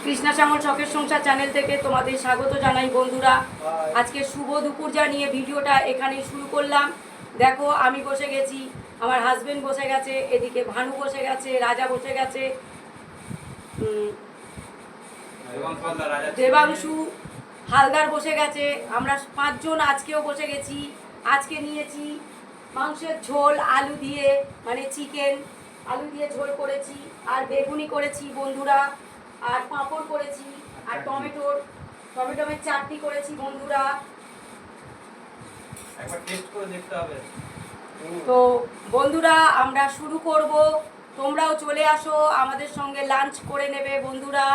কৃষ্ণা শ্যামল শখের সংসার চ্যানেল থেকে তোমাদের স্বাগত জানাই বন্ধুরা। আজকে শুভ দুপুর জানিয়ে ভিডিওটা এখানেই শুরু করলাম। দেখো আমি বসে গেছি, আমার হাজবেন্ড বসে গেছে, এদিকে ভানু বসে গেছে, রাজা বসে গেছে, দেবাংশু হালদার বসে গেছে, আমরা পাঁচজন আজকেও বসে গেছি। আজকে নিয়েছি মাংসের ঝোল আলু দিয়ে, মানে চিকেন আলু দিয়ে ঝোল করেছি, আর বেগুনি করেছি বন্ধুরা, আর পাঁপড় করেছি, আর টমেটোমের চাটনি করেছি বন্ধুরা। একবার টেস্ট করে দেখতে হবে। তো বন্ধুরা আমরা শুরু করব, তোমরাও চলে আসো আমাদের সঙ্গে লাঞ্চ করে নেবে বন্ধুরা।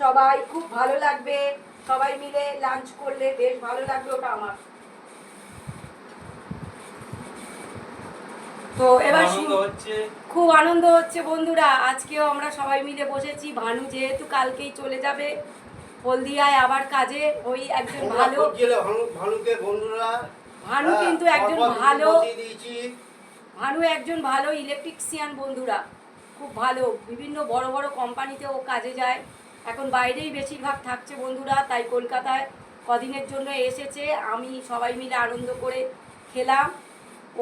সবাই খুব ভালো লাগবে, সবাই মিলে লাঞ্চ করলে বেশ ভালো লাগবে, ওটা আমার। তো এবার খুব আনন্দ হচ্ছে বন্ধুরা। আজকেও আমরা সবাই মিলে বসেছি। ভানু যেহেতু কালকেই চলে যাবে হলদিয়ায় আবার কাজে, ওই একজন ভালো ভানু কিন্তু একজন ভালো ভানু একজন ভালো ইলেকট্রিশিয়ান বন্ধুরা, খুব ভালো, বিভিন্ন বড় বড় কোম্পানিতে ও কাজে যায়। এখন বাইরেই বেশিরভাগ থাকছে বন্ধুরা, তাই কলকাতায় কদিনের জন্য এসেছে। আমি সবাই মিলে আনন্দ করে খেলাম।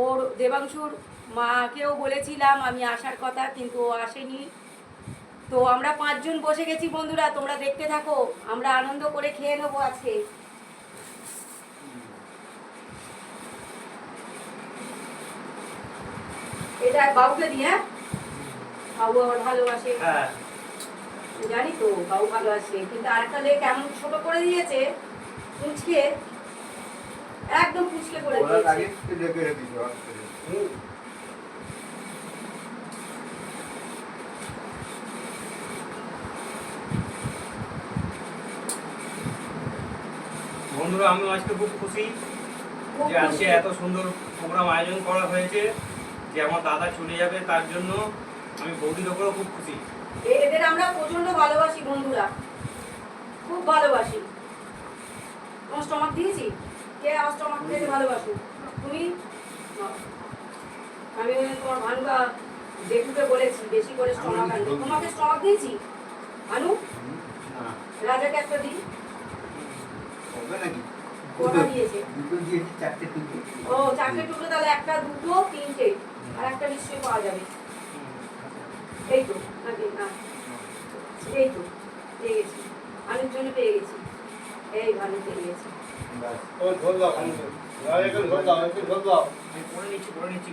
ওর দেবাংশুর মাকেও বলেছিলাম আমি আসার কথা, কিন্তু ও আসেনি। তো আমরা পাঁচজন বসে গেছি বন্ধুরা, তোমরা দেখতে থাকো, আমরা আনন্দ করে খেয়ে নেবো আজকে। এটা বাবুকে দিই, হ্যাঁ বাবু আমার ভালোবাসে, জানি তো বাবু ভালোবাসে, কিন্তু আরেকটা লেগ কেমন ছোট করে দিয়েছে, পুচকে একদম পুচকে করে দিয়েছে। বন্ধুরা আমি আজকে খুব খুশি যে আজকে এত সুন্দর প্রোগ্রাম আয়োজন করা হয়েছে, যে আমার দাদা চলে যাবে তার জন্য আমি বৌদির ওপরেও খুব খুশি। এদের আমরা প্রচন্ড ভালোবাসি বন্ধুরা, খুব ভালোবাসি। তোমার স্টমাক দিয়েছি, কে আমার স্টমাক খেতে ভালোবাসো তুমি? আমি তোমার ভানুকা দেখুকে বলেছি বেশি করে স্টমাক আনতে। তোমাকে স্টমাক দিয়েছি ভানু? রাজাকে একটা দিই। কটা দিয়েছে? ও চারটে টুকরো, তাহলে একটা দুটো তিনটে, আর একটা নিশ্চয়ই পাওয়া যাবে। এই তো নাকি না, এই তো পেয়ে গেছি, ভানুর জন্য পেয়ে গেছি, এই ভানু পেয়ে গেছি।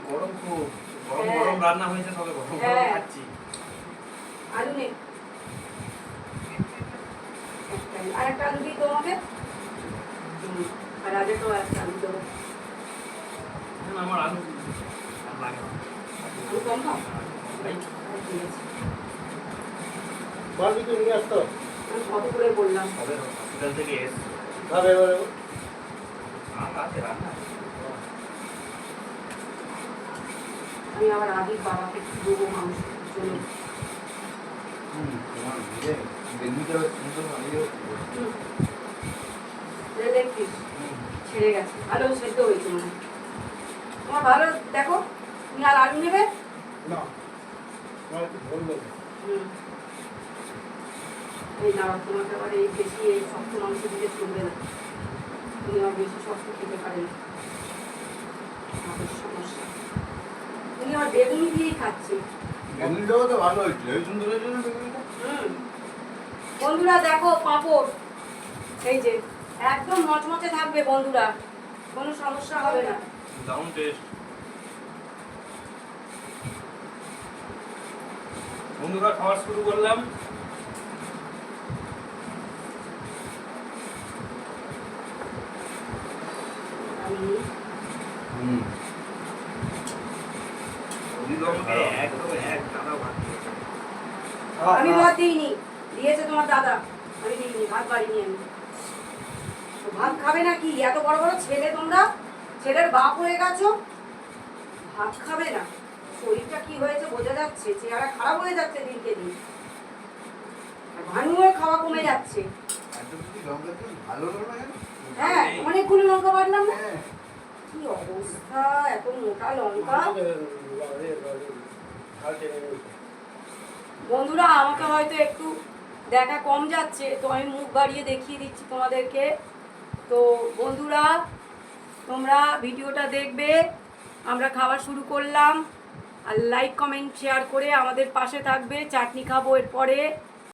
গরম খুব, গরম গরম রান্না হয়েছে, তবে গরম গরম খাচ্ছি। আলু নেই, আর একটা আলু দিই তোমাকে, আর আগে তো একটা আলু দেবো। আমার আলু লাগে না, আলু কম খাও, ঠিক আছে। আমি কত করে বললাম, হসপিটাল থেকে এসে রান্না। আমি আবার আদির বাবাকে দেবো মাংস জন্য। দেখছিস ছেড়ে গেছে, আলু সেদ্ধ হয়েছে মানে। তোমার ভালো দেখো, তুমি আর আলু নেবে না? এই না, তোমাকে আবার এই বেশি এই শক্ত মাংস দিতে চলবে না, তুমি আবার বেশি শক্ত খেতে পারে না, সমস্যা। তুমি আবার বেগুনি দিয়েই খাচ্ছে। বন্ধুরা দেখো পাঁপড়, এই যে একদম মচমচে থাকবে বন্ধুরা, কোনো সমস্যা হবে না। দারুণ টেস্ট বন্ধুরা, খাওয়া শুরু করলাম। আমি ভাত দিইনি, দিয়েছে তোমার দাদা, আমি দিইনি, ভাত বাড়িনি আমি। ভাত খাবে না কি? এত বড় বড় ছেলে তোমরা, ছেলের বাপ হয়ে গেছো, ভাত খাবে না? শরীরটা কি হয়েছে বোঝা যাচ্ছে, চেহারা খারাপ হয়ে যাচ্ছে দিনকে দিন, ভানুয়ের খাওয়া কমে যাচ্ছে। হ্যাঁ অনেকগুলো লঙ্কা বাড়লাম না, কি অবস্থা, এত মোটা লঙ্কা। বন্ধুরা আমাকে হয়তো একটু দেখা কম যাচ্ছে, তো আমি মুখ বাড়িয়ে দেখিয়ে দিচ্ছি তোমাদেরকে। তো বন্ধুরা তোমরা ভিডিওটা দেখবে, আমরা খাওয়া শুরু করলাম। আর লাইক কমেন্ট শেয়ার করে আমাদের পাশে থাকবে। চাটনি খাবো এরপরে।